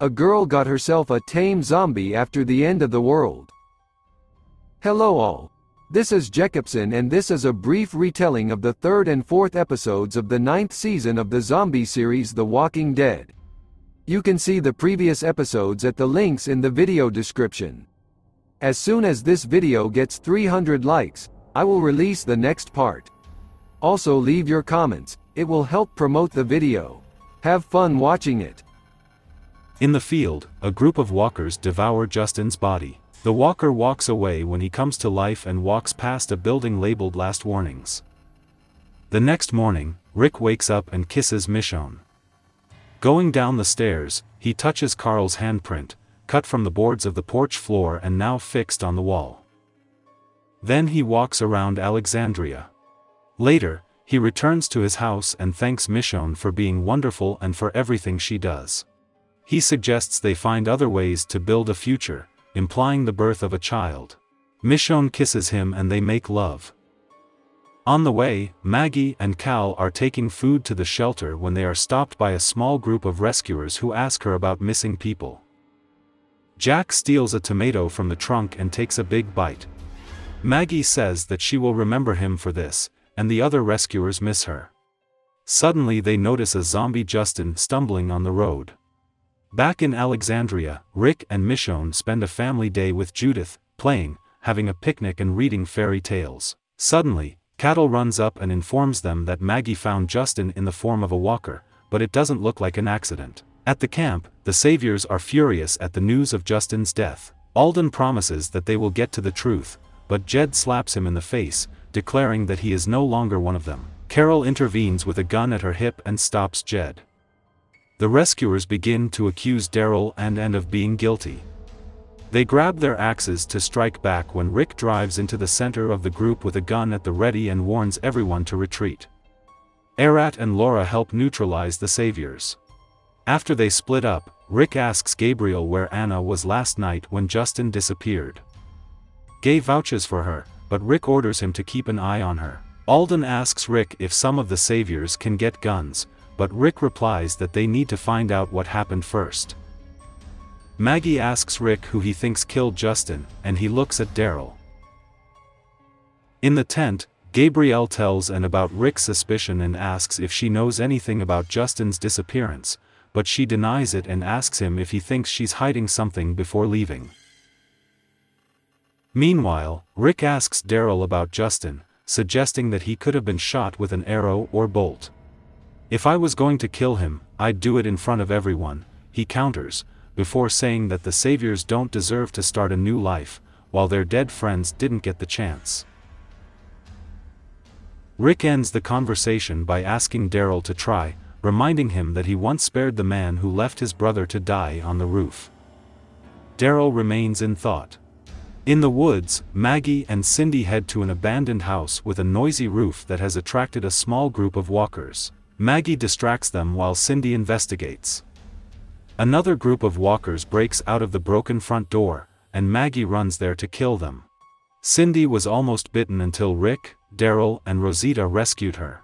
A girl got herself a tame zombie after the end of the world. Hello all. This is Jacobson and this is a brief retelling of the third and fourth episodes of the 9th season of the zombie series The Walking Dead. You can see the previous episodes at the links in the video description. As soon as this video gets 300 likes, I will release the next part. Also leave your comments, it will help promote the video. Have fun watching it. In the field, a group of walkers devour Justin's body. The walker walks away when he comes to life and walks past a building labeled Last Warnings. The next morning, Rick wakes up and kisses Michonne. Going down the stairs, he touches Carl's handprint, cut from the boards of the porch floor and now fixed on the wall. Then he walks around Alexandria. Later, he returns to his house and thanks Michonne for being wonderful and for everything she does. He suggests they find other ways to build a future, implying the birth of a child. Michonne kisses him and they make love. On the way, Maggie and Cal are taking food to the shelter when they are stopped by a small group of rescuers who ask her about missing people. Jack steals a tomato from the trunk and takes a big bite. Maggie says that she will remember him for this, and the other rescuers miss her. Suddenly they notice a zombie Justin stumbling on the road. Back in Alexandria, Rick and Michonne spend a family day with Judith, playing, having a picnic and reading fairy tales. Suddenly, Cattle runs up and informs them that Maggie found Justin in the form of a walker, but it doesn't look like an accident. At the camp, the saviors are furious at the news of Justin's death. Alden promises that they will get to the truth, but Jed slaps him in the face, declaring that he is no longer one of them. Carol intervenes with a gun at her hip and stops Jed. The rescuers begin to accuse Daryl and of being guilty. They grab their axes to strike back when Rick drives into the center of the group with a gun at the ready and warns everyone to retreat. Arat and Laura help neutralize the saviors. After they split up, Rick asks Gabriel where Anna was last night when Justin disappeared. Gay vouches for her, but Rick orders him to keep an eye on her. Alden asks Rick if some of the saviors can get guns, but Rick replies that they need to find out what happened first. Maggie asks Rick who he thinks killed Justin, and he looks at Daryl. In the tent, Gabrielle tells Anne about Rick's suspicion and asks if she knows anything about Justin's disappearance, but she denies it and asks him if he thinks she's hiding something before leaving. Meanwhile, Rick asks Daryl about Justin, suggesting that he could have been shot with an arrow or bolt. If I was going to kill him, I'd do it in front of everyone, he counters, before saying that the saviors don't deserve to start a new life, while their dead friends didn't get the chance. Rick ends the conversation by asking Daryl to try, reminding him that he once spared the man who left his brother to die on the roof. Daryl remains in thought. In the woods, Maggie and Cindy head to an abandoned house with a noisy roof that has attracted a small group of walkers. Maggie distracts them while Cindy investigates. Another group of walkers breaks out of the broken front door, and Maggie runs there to kill them. Cindy was almost bitten until Rick, Daryl and Rosita rescued her.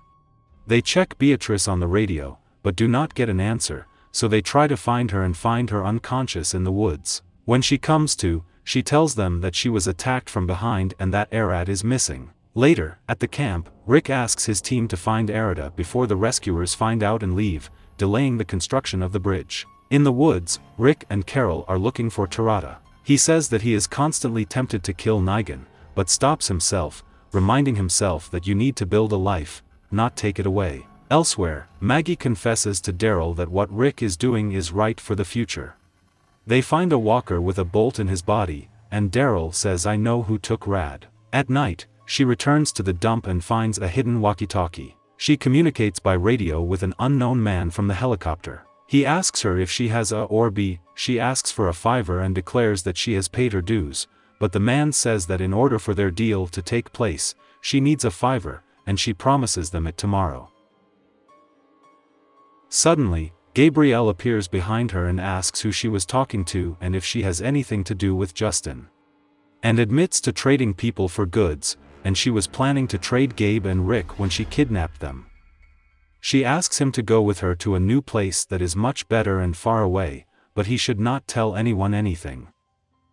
They check Beatrice on the radio, but do not get an answer, so they try to find her and find her unconscious in the woods. When she comes to, she tells them that she was attacked from behind and that Arad is missing. Later, at the camp, Rick asks his team to find Arada before the rescuers find out and leave, delaying the construction of the bridge. In the woods, Rick and Carol are looking for Tarada. He says that he is constantly tempted to kill Negan, but stops himself, reminding himself that you need to build a life, not take it away. Elsewhere, Maggie confesses to Daryl that what Rick is doing is right for the future. They find a walker with a bolt in his body, and Daryl says I know who took Rad. At night, she returns to the dump and finds a hidden walkie-talkie. She communicates by radio with an unknown man from the helicopter. He asks her if she has A or B, she asks for a $5 and declares that she has paid her dues, but the man says that in order for their deal to take place, she needs a $5, and she promises them it tomorrow. Suddenly, Gabrielle appears behind her and asks who she was talking to and if she has anything to do with Justin. And admits to trading people for goods, and she was planning to trade Gabe and Rick when she kidnapped them. She asks him to go with her to a new place that is much better and far away, but he should not tell anyone anything.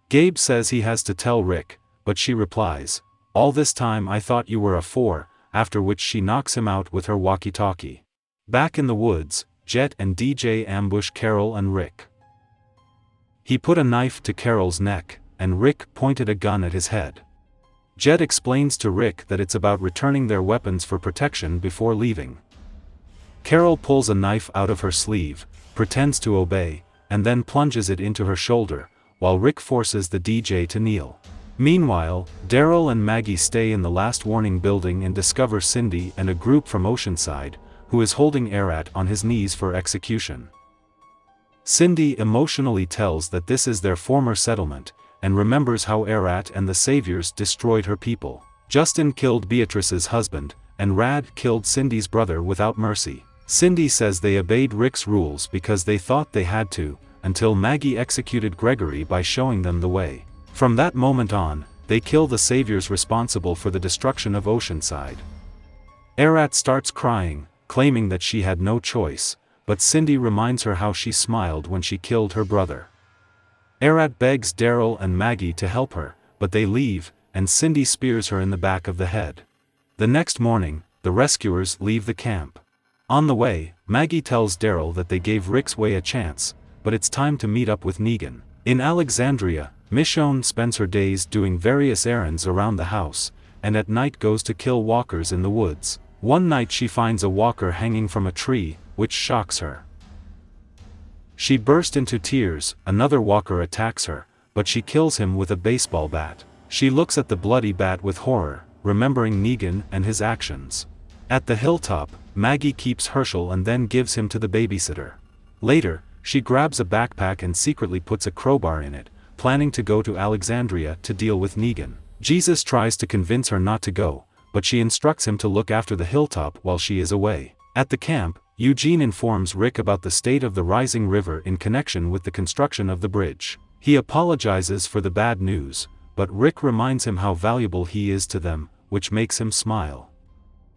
Gabe says he has to tell Rick, but she replies, "All this time I thought you were a 4, after which she knocks him out with her walkie-talkie. Back in the woods, Jet and DJ ambush Carol and Rick. He put a knife to Carol's neck, and Rick pointed a gun at his head. Jet explains to Rick that it's about returning their weapons for protection before leaving. Carol pulls a knife out of her sleeve, pretends to obey, and then plunges it into her shoulder, while Rick forces the DJ to kneel. Meanwhile, Daryl and Maggie stay in the Last Warning building and discover Cindy and a group from Oceanside, who is holding Erat on his knees for execution. Cindy emotionally tells that this is their former settlement, and remembers how Erat and the Saviors destroyed her people. Justin killed Beatrice's husband, and Rad killed Cindy's brother without mercy. Cindy says they obeyed Rick's rules because they thought they had to, until Maggie executed Gregory by showing them the way. From that moment on, they kill the Saviors responsible for the destruction of Oceanside. Erat starts crying, claiming that she had no choice, but Cindy reminds her how she smiled when she killed her brother. Erat begs Daryl and Maggie to help her, but they leave, and Cindy spears her in the back of the head. The next morning, the rescuers leave the camp. On the way, Maggie tells Daryl that they gave Rick's way a chance, but it's time to meet up with Negan. In Alexandria, Michonne spends her days doing various errands around the house, and at night goes to kill walkers in the woods. One night she finds a walker hanging from a tree, which shocks her. She bursts into tears. Another walker attacks her, but she kills him with a baseball bat. She looks at the bloody bat with horror, remembering Negan and his actions. At the hilltop, Maggie keeps Herschel and then gives him to the babysitter. Later, she grabs a backpack and secretly puts a crowbar in it, planning to go to Alexandria to deal with Negan. Jesus tries to convince her not to go, but she instructs him to look after the hilltop while she is away. At the camp, Eugene informs Rick about the state of the rising river in connection with the construction of the bridge. He apologizes for the bad news, but Rick reminds him how valuable he is to them, which makes him smile.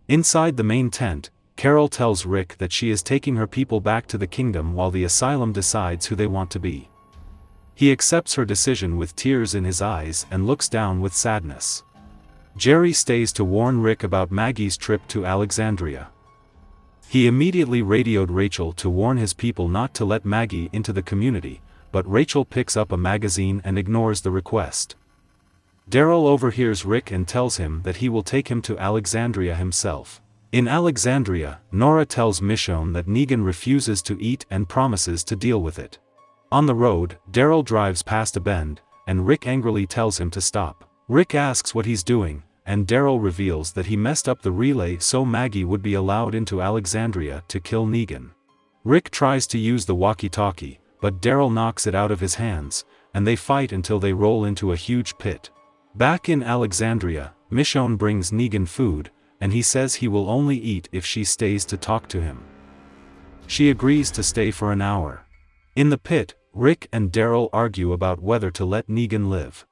Inside the main tent, Carol tells Rick that she is taking her people back to the kingdom while the asylum decides who they want to be. He accepts her decision with tears in his eyes and looks down with sadness. Jerry stays to warn Rick about Maggie's trip to Alexandria. He immediately radioed Rachel to warn his people not to let Maggie into the community, but Rachel picks up a magazine and ignores the request. Daryl overhears Rick and tells him that he will take him to Alexandria himself. In Alexandria, Nora tells Michonne that Negan refuses to eat and promises to deal with it. On the road, Daryl drives past a bend, and Rick angrily tells him to stop. Rick asks what he's doing, and Daryl reveals that he messed up the relay so Maggie would be allowed into Alexandria to kill Negan. Rick tries to use the walkie-talkie, but Daryl knocks it out of his hands, and they fight until they roll into a huge pit. Back in Alexandria, Michonne brings Negan food, and he says he will only eat if she stays to talk to him. She agrees to stay for an hour. In the pit, Rick and Daryl argue about whether to let Negan live.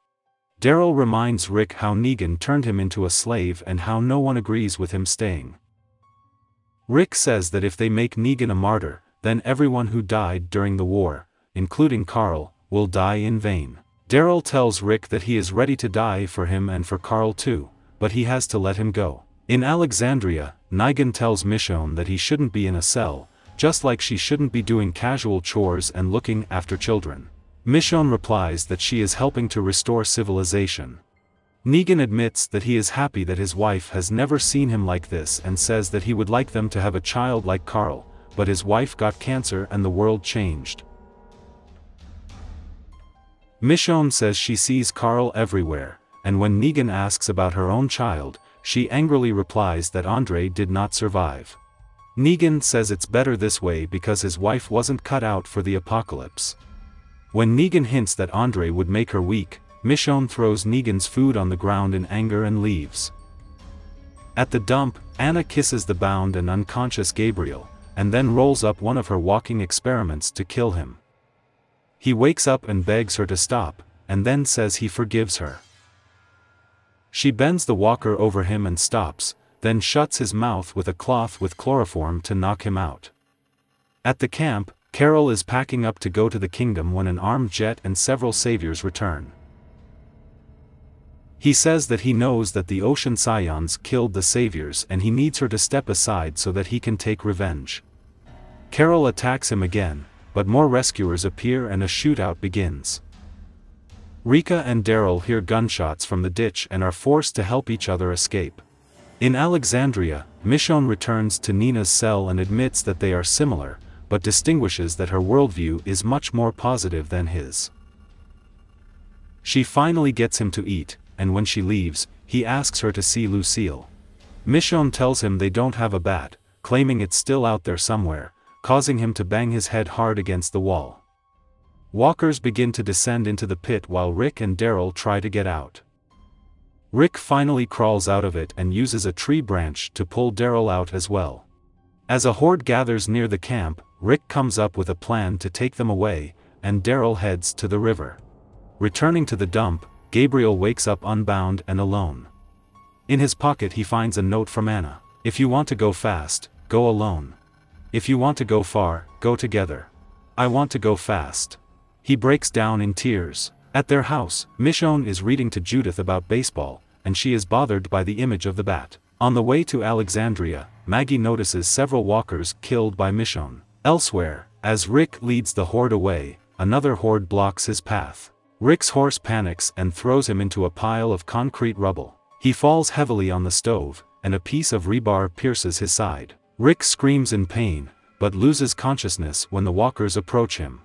Daryl reminds Rick how Negan turned him into a slave and how no one agrees with him staying. Rick says that if they make Negan a martyr, then everyone who died during the war, including Carl, will die in vain. Daryl tells Rick that he is ready to die for him and for Carl too, but he has to let him go. In Alexandria, Negan tells Michonne that he shouldn't be in a cell, just like she shouldn't be doing casual chores and looking after children. Michonne replies that she is helping to restore civilization. Negan admits that he is happy that his wife has never seen him like this and says that he would like them to have a child like Carl, but his wife got cancer and the world changed. Michonne says she sees Carl everywhere, and when Negan asks about her own child, she angrily replies that Andre did not survive. Negan says it's better this way because his wife wasn't cut out for the apocalypse. When Negan hints that Andre would make her weak, Michonne throws Negan's food on the ground in anger and leaves. At the dump, Anna kisses the bound and unconscious Gabriel, and then rolls up one of her walking experiments to kill him. He wakes up and begs her to stop, and then says he forgives her. She bends the walker over him and stops, then shuts his mouth with a cloth with chloroform to knock him out. At the camp, Carol is packing up to go to the kingdom when an armed jet and several saviors return. He says that he knows that the ocean scions killed the saviors and he needs her to step aside so that he can take revenge. Carol attacks him again, but more rescuers appear and a shootout begins. Rika and Daryl hear gunshots from the ditch and are forced to help each other escape. In Alexandria, Michonne returns to Nina's cell and admits that they are similar, but distinguishes that her worldview is much more positive than his. She finally gets him to eat, and when she leaves, he asks her to see Lucille. Michonne tells him they don't have a bat, claiming it's still out there somewhere, causing him to bang his head hard against the wall. Walkers begin to descend into the pit while Rick and Daryl try to get out. Rick finally crawls out of it and uses a tree branch to pull Daryl out as well. As a horde gathers near the camp, Rick comes up with a plan to take them away, and Daryl heads to the river. Returning to the dump, Gabriel wakes up unbound and alone. In his pocket he finds a note from Anna. If you want to go fast, go alone. If you want to go far, go together. I want to go fast. He breaks down in tears. At their house, Michonne is reading to Judith about baseball, and she is bothered by the image of the bat. On the way to Alexandria, Maggie notices several walkers killed by Michonne. Elsewhere, as Rick leads the horde away, another horde blocks his path. Rick's horse panics and throws him into a pile of concrete rubble. He falls heavily on the stove, and a piece of rebar pierces his side. Rick screams in pain, but loses consciousness when the walkers approach him.